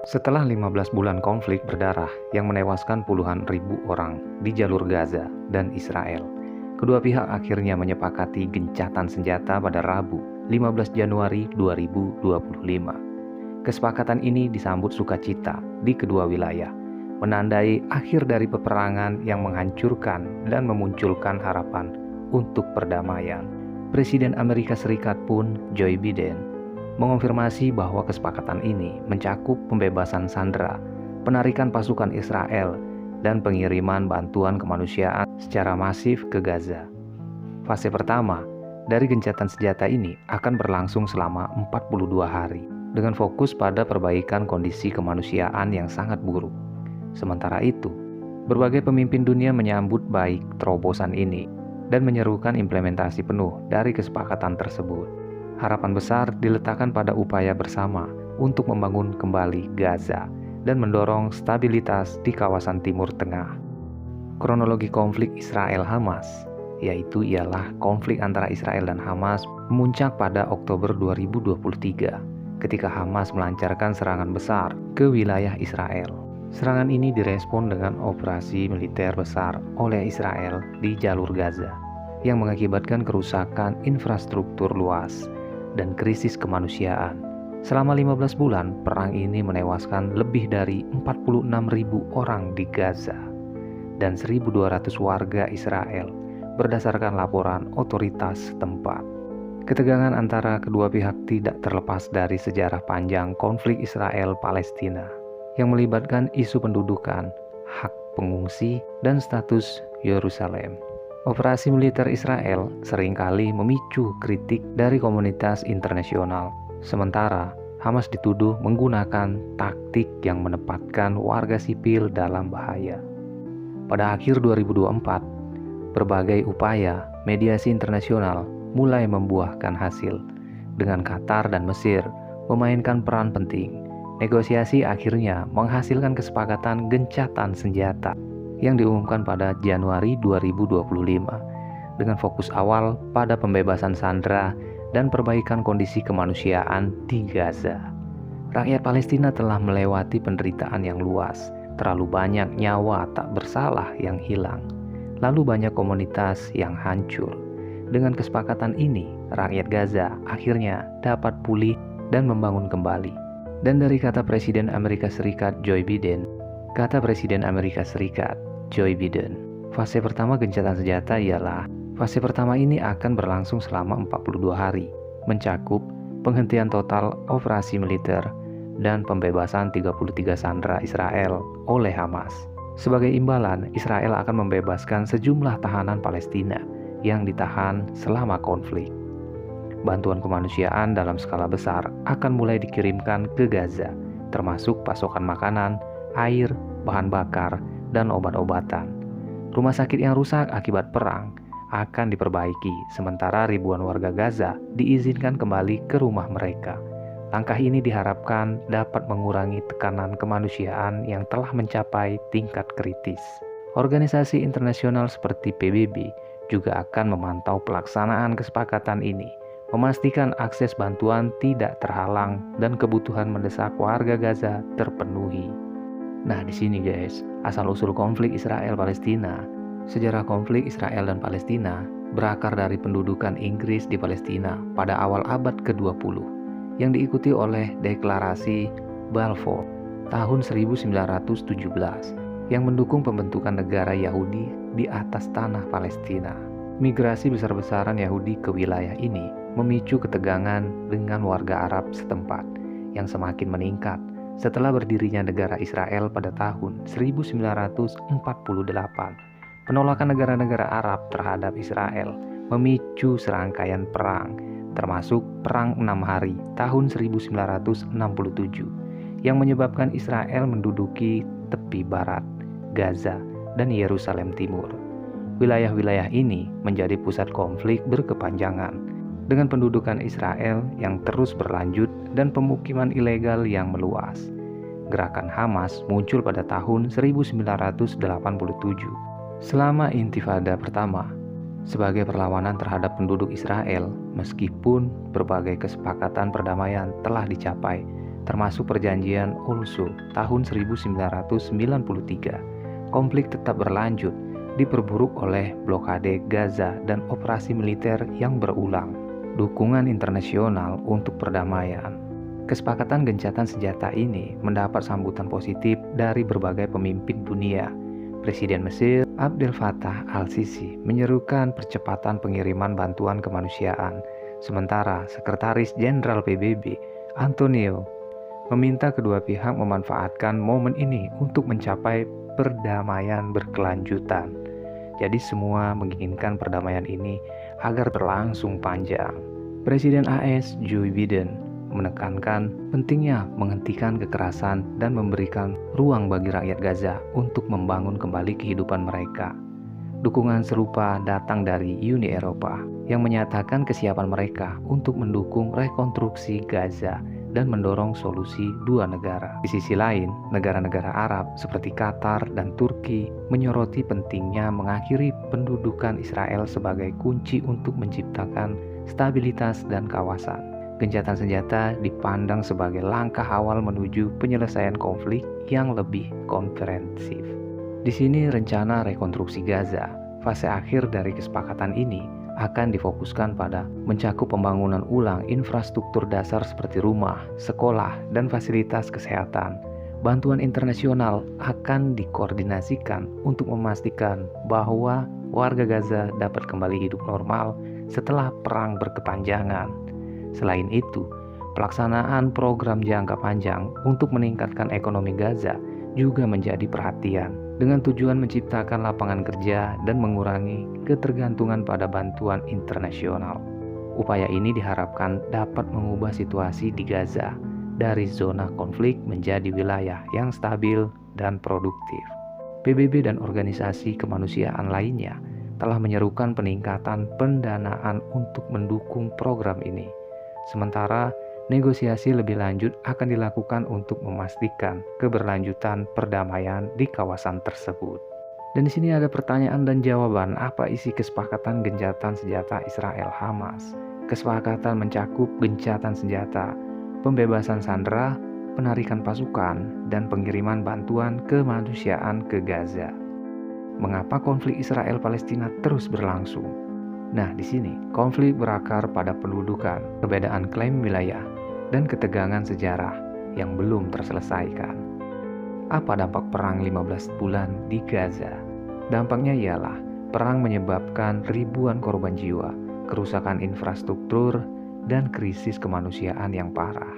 Setelah 15 bulan konflik berdarah yang menewaskan puluhan ribu orang di jalur Gaza dan Israel, kedua pihak akhirnya menyepakati gencatan senjata pada Rabu, 15 Januari 2025. Kesepakatan ini disambut sukacita di kedua wilayah, menandai akhir dari peperangan yang menghancurkan dan memunculkan harapan untuk perdamaian. Presiden Amerika Serikat pun, Joe Biden, mengonfirmasi bahwa kesepakatan ini mencakup pembebasan sandera, penarikan pasukan Israel, dan pengiriman bantuan kemanusiaan secara masif ke Gaza. Fase pertama dari gencatan senjata ini akan berlangsung selama 42 hari, dengan fokus pada perbaikan kondisi kemanusiaan yang sangat buruk. Sementara itu, berbagai pemimpin dunia menyambut baik terobosan ini dan menyerukan implementasi penuh dari kesepakatan tersebut. Harapan besar diletakkan pada upaya bersama untuk membangun kembali Gaza dan mendorong stabilitas di kawasan Timur Tengah. Kronologi konflik Israel-Hamas, yaitu ialah konflik antara Israel dan Hamas memuncak pada Oktober 2023 ketika Hamas melancarkan serangan besar ke wilayah Israel. Serangan ini direspon dengan operasi militer besar oleh Israel di jalur Gaza yang mengakibatkan kerusakan infrastruktur luas dan krisis kemanusiaan. Selama 15 bulan, perang ini menewaskan lebih dari 46.000 orang di Gaza dan 1.200 warga Israel berdasarkan laporan otoritas setempat. Ketegangan antara kedua pihak tidak terlepas dari sejarah panjang konflik Israel-Palestina yang melibatkan isu pendudukan, hak pengungsi, dan status Yerusalem. Operasi militer Israel seringkali memicu kritik dari komunitas internasional. Sementara Hamas dituduh menggunakan taktik yang menempatkan warga sipil dalam bahaya. Pada akhir 2024, berbagai upaya mediasi internasional mulai membuahkan hasil, dengan Qatar dan Mesir memainkan peran penting. Negosiasi akhirnya menghasilkan kesepakatan gencatan senjata yang diumumkan pada Januari 2025 dengan fokus awal pada pembebasan sandera dan perbaikan kondisi kemanusiaan di Gaza. Rakyat Palestina telah melewati penderitaan yang luas, terlalu banyak nyawa tak bersalah yang hilang, lalu banyak komunitas yang hancur. Dengan kesepakatan ini, rakyat Gaza akhirnya dapat pulih dan membangun kembali. Dan dari kata Presiden Amerika Serikat Joe Biden, fase pertama gencatan senjata ialah fase pertama ini akan berlangsung selama 42 hari, mencakup penghentian total operasi militer dan pembebasan 33 sandera Israel oleh Hamas. Sebagai imbalan, Israel akan membebaskan sejumlah tahanan Palestina yang ditahan selama konflik. Bantuan kemanusiaan dalam skala besar akan mulai dikirimkan ke Gaza, termasuk pasokan makanan, air, bahan bakar, dan obat-obatan. Rumah sakit yang rusak akibat perang akan diperbaiki, sementara ribuan warga Gaza diizinkan kembali ke rumah mereka. Langkah ini diharapkan dapat mengurangi tekanan kemanusiaan yang telah mencapai tingkat kritis. Organisasi internasional seperti PBB juga akan memantau pelaksanaan kesepakatan ini, memastikan akses bantuan tidak terhalang dan kebutuhan mendesak warga Gaza terpenuhi. Nah, di sini guys, asal-usul konflik Israel-Palestina. Sejarah konflik Israel dan Palestina berakar dari pendudukan Inggris di Palestina pada awal abad ke-20 yang diikuti oleh Deklarasi Balfour tahun 1917 yang mendukung pembentukan negara Yahudi di atas tanah Palestina. Migrasi besar-besaran Yahudi ke wilayah ini memicu ketegangan dengan warga Arab setempat yang semakin meningkat setelah berdirinya negara Israel pada tahun 1948. Penolakan negara-negara Arab terhadap Israel memicu serangkaian perang, termasuk Perang 6 Hari tahun 1967, yang menyebabkan Israel menduduki tepi barat, Gaza, dan Yerusalem Timur. Wilayah-wilayah ini menjadi pusat konflik berkepanjangan, dengan pendudukan Israel yang terus berlanjut dan pemukiman ilegal yang meluas. Gerakan Hamas muncul pada tahun 1987 selama Intifada pertama sebagai perlawanan terhadap penduduk Israel. Meskipun berbagai kesepakatan perdamaian telah dicapai, termasuk perjanjian Oslo tahun 1993, konflik tetap berlanjut, diperburuk oleh blokade Gaza dan operasi militer yang berulang. Dukungan internasional untuk perdamaian. Kesepakatan gencatan senjata ini mendapat sambutan positif dari berbagai pemimpin dunia. Presiden Mesir Abdel Fattah al-Sisi menyerukan percepatan pengiriman bantuan kemanusiaan, sementara Sekretaris Jenderal PBB Antonio meminta kedua pihak memanfaatkan momen ini untuk mencapai perdamaian berkelanjutan. Jadi semua menginginkan perdamaian ini agar berlangsung panjang. Presiden AS Joe Biden menekankan pentingnya menghentikan kekerasan dan memberikan ruang bagi rakyat Gaza untuk membangun kembali kehidupan mereka. Dukungan serupa datang dari Uni Eropa yang menyatakan kesiapan mereka untuk mendukung rekonstruksi Gaza dan mendorong solusi dua negara. Di sisi lain, negara-negara Arab seperti Qatar dan Turki menyoroti pentingnya mengakhiri pendudukan Israel sebagai kunci untuk menciptakan stabilitas dan kawasan. Gencatan senjata dipandang sebagai langkah awal menuju penyelesaian konflik yang lebih komprehensif. Di sini rencana rekonstruksi Gaza, fase akhir dari kesepakatan ini, akan difokuskan pada mencakup pembangunan ulang infrastruktur dasar seperti rumah, sekolah, dan fasilitas kesehatan. Bantuan internasional akan dikoordinasikan untuk memastikan bahwa warga Gaza dapat kembali hidup normal setelah perang berkepanjangan. Selain itu, pelaksanaan program jangka panjang untuk meningkatkan ekonomi Gaza juga menjadi perhatian dengan tujuan menciptakan lapangan kerja dan mengurangi ketergantungan pada bantuan internasional. Upaya ini diharapkan dapat mengubah situasi di Gaza dari zona konflik menjadi wilayah yang stabil dan produktif. PBB dan organisasi kemanusiaan lainnya telah menyerukan peningkatan pendanaan untuk mendukung program ini. Sementara negosiasi lebih lanjut akan dilakukan untuk memastikan keberlanjutan perdamaian di kawasan tersebut. Dan di sini ada pertanyaan dan jawaban, apa isi kesepakatan gencatan senjata Israel Hamas? Kesepakatan mencakup gencatan senjata, pembebasan sandera, penarikan pasukan, dan pengiriman bantuan kemanusiaan ke Gaza. Mengapa konflik Israel Palestina terus berlangsung? Nah, di sini konflik berakar pada pendudukan, perbedaan klaim wilayah, dan ketegangan sejarah yang belum terselesaikan. Apa dampak perang 15 bulan di Gaza? Dampaknya ialah perang menyebabkan ribuan korban jiwa, kerusakan infrastruktur, dan krisis kemanusiaan yang parah.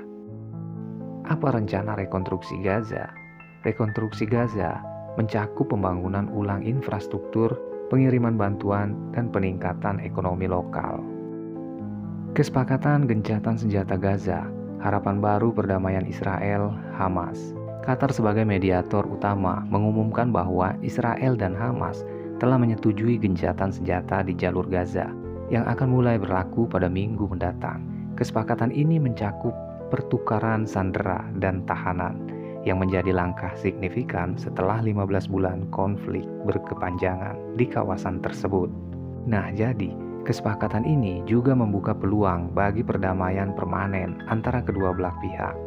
Apa rencana rekonstruksi Gaza? Rekonstruksi Gaza mencakup pembangunan ulang infrastruktur, pengiriman bantuan, dan peningkatan ekonomi lokal. Kesepakatan gencatan senjata Gaza, harapan baru perdamaian Israel, Hamas. Qatar sebagai mediator utama mengumumkan bahwa Israel dan Hamas telah menyetujui gencatan senjata di jalur Gaza yang akan mulai berlaku pada minggu mendatang. Kesepakatan ini mencakup pertukaran sandera dan tahanan yang menjadi langkah signifikan setelah 15 bulan konflik berkepanjangan di kawasan tersebut. Nah, jadi kesepakatan ini juga membuka peluang bagi perdamaian permanen antara kedua belah pihak.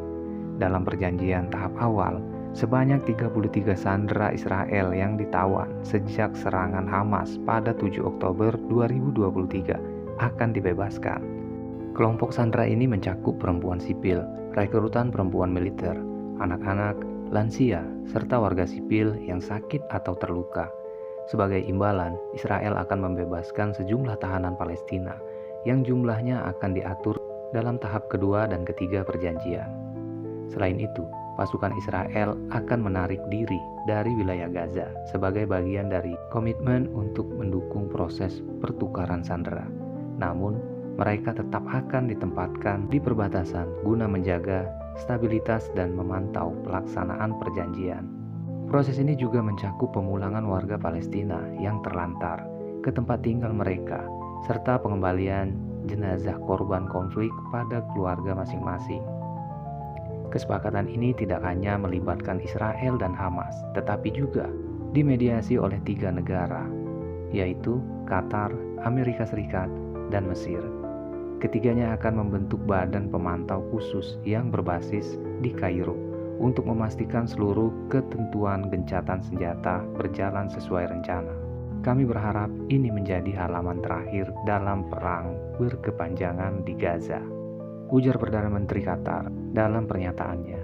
Dalam perjanjian tahap awal, sebanyak 33 sandera Israel yang ditawan sejak serangan Hamas pada 7 Oktober 2023 akan dibebaskan. Kelompok sandera ini mencakup perempuan sipil, rekrutan perempuan militer, anak-anak, lansia, serta warga sipil yang sakit atau terluka. Sebagai imbalan, Israel akan membebaskan sejumlah tahanan Palestina yang jumlahnya akan diatur dalam tahap kedua dan ketiga perjanjian. Selain itu, pasukan Israel akan menarik diri dari wilayah Gaza sebagai bagian dari komitmen untuk mendukung proses pertukaran sandera. Namun, mereka tetap akan ditempatkan di perbatasan guna menjaga stabilitas dan memantau pelaksanaan perjanjian. Proses ini juga mencakup pemulangan warga Palestina yang terlantar ke tempat tinggal mereka, serta pengembalian jenazah korban konflik pada keluarga masing-masing. Kesepakatan ini tidak hanya melibatkan Israel dan Hamas, tetapi juga dimediasi oleh 3 negara, yaitu Qatar, Amerika Serikat, dan Mesir. Ketiganya akan membentuk badan pemantau khusus yang berbasis di Kairo untuk memastikan seluruh ketentuan gencatan senjata berjalan sesuai rencana. Kami berharap ini menjadi halaman terakhir dalam perang berkepanjangan di Gaza, ujar Perdana Menteri Qatar dalam pernyataannya.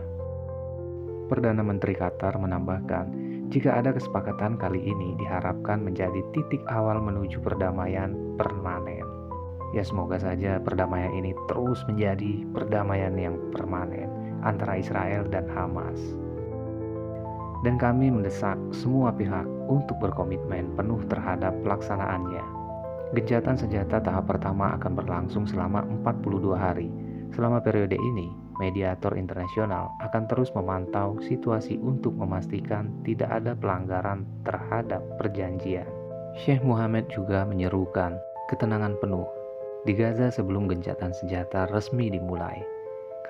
Perdana Menteri Qatar menambahkan, jika ada kesepakatan kali ini diharapkan menjadi titik awal menuju perdamaian permanen. Ya, semoga saja perdamaian ini terus menjadi perdamaian yang permanen antara Israel dan Hamas. Dan kami mendesak semua pihak untuk berkomitmen penuh terhadap pelaksanaannya. Gencatan senjata tahap pertama akan berlangsung selama 42 hari. Selama periode ini, mediator internasional akan terus memantau situasi untuk memastikan tidak ada pelanggaran terhadap perjanjian. Sheikh Mohammed juga menyerukan ketenangan penuh di Gaza sebelum gencatan senjata resmi dimulai.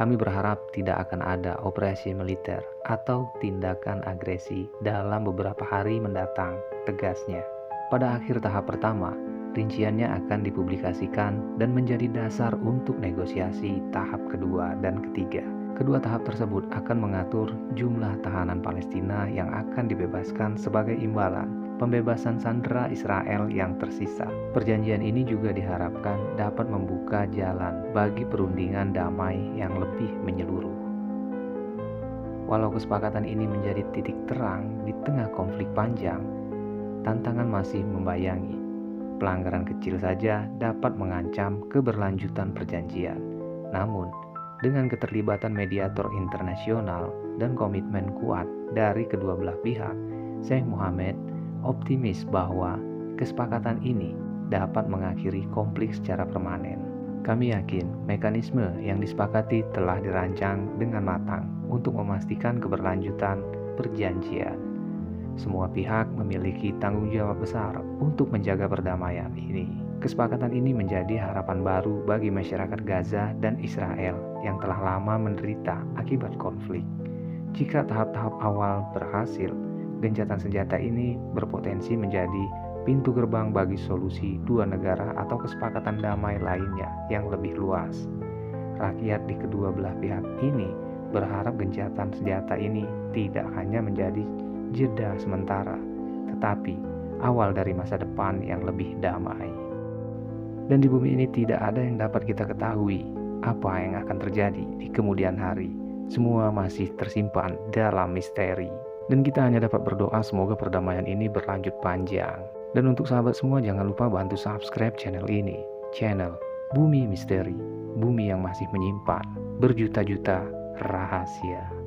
Kami berharap tidak akan ada operasi militer atau tindakan agresi dalam beberapa hari mendatang, tegasnya. Pada akhir tahap pertama, rinciannya akan dipublikasikan dan menjadi dasar untuk negosiasi tahap kedua dan ketiga. Kedua tahap tersebut akan mengatur jumlah tahanan Palestina yang akan dibebaskan sebagai imbalan pembebasan sandera Israel yang tersisa. Perjanjian ini juga diharapkan dapat membuka jalan bagi perundingan damai yang lebih menyeluruh. Walau kesepakatan ini menjadi titik terang di tengah konflik panjang, tantangan masih membayangi. Pelanggaran kecil saja dapat mengancam keberlanjutan perjanjian. Namun, dengan keterlibatan mediator internasional dan komitmen kuat dari kedua belah pihak, Sheikh Mohammed optimis bahwa kesepakatan ini dapat mengakhiri konflik secara permanen. Kami yakin mekanisme yang disepakati telah dirancang dengan matang untuk memastikan keberlanjutan perjanjian. Semua pihak memiliki tanggung jawab besar untuk menjaga perdamaian ini. Kesepakatan ini menjadi harapan baru bagi masyarakat Gaza dan Israel yang telah lama menderita akibat konflik. Jika tahap-tahap awal berhasil, gencatan senjata ini berpotensi menjadi pintu gerbang bagi solusi dua negara atau kesepakatan damai lainnya yang lebih luas. Rakyat di kedua belah pihak ini berharap gencatan senjata ini tidak hanya menjadi jeda sementara, tetapi awal dari masa depan yang lebih damai. Dan di bumi ini tidak ada yang dapat kita ketahui apa yang akan terjadi di kemudian hari. Semua masih tersimpan dalam misteri. Dan kita hanya dapat berdoa semoga perdamaian ini berlanjut panjang. Dan untuk sahabat semua, jangan lupa bantu subscribe channel ini, channel Bumi Misteri, bumi yang masih menyimpan berjuta-juta rahasia.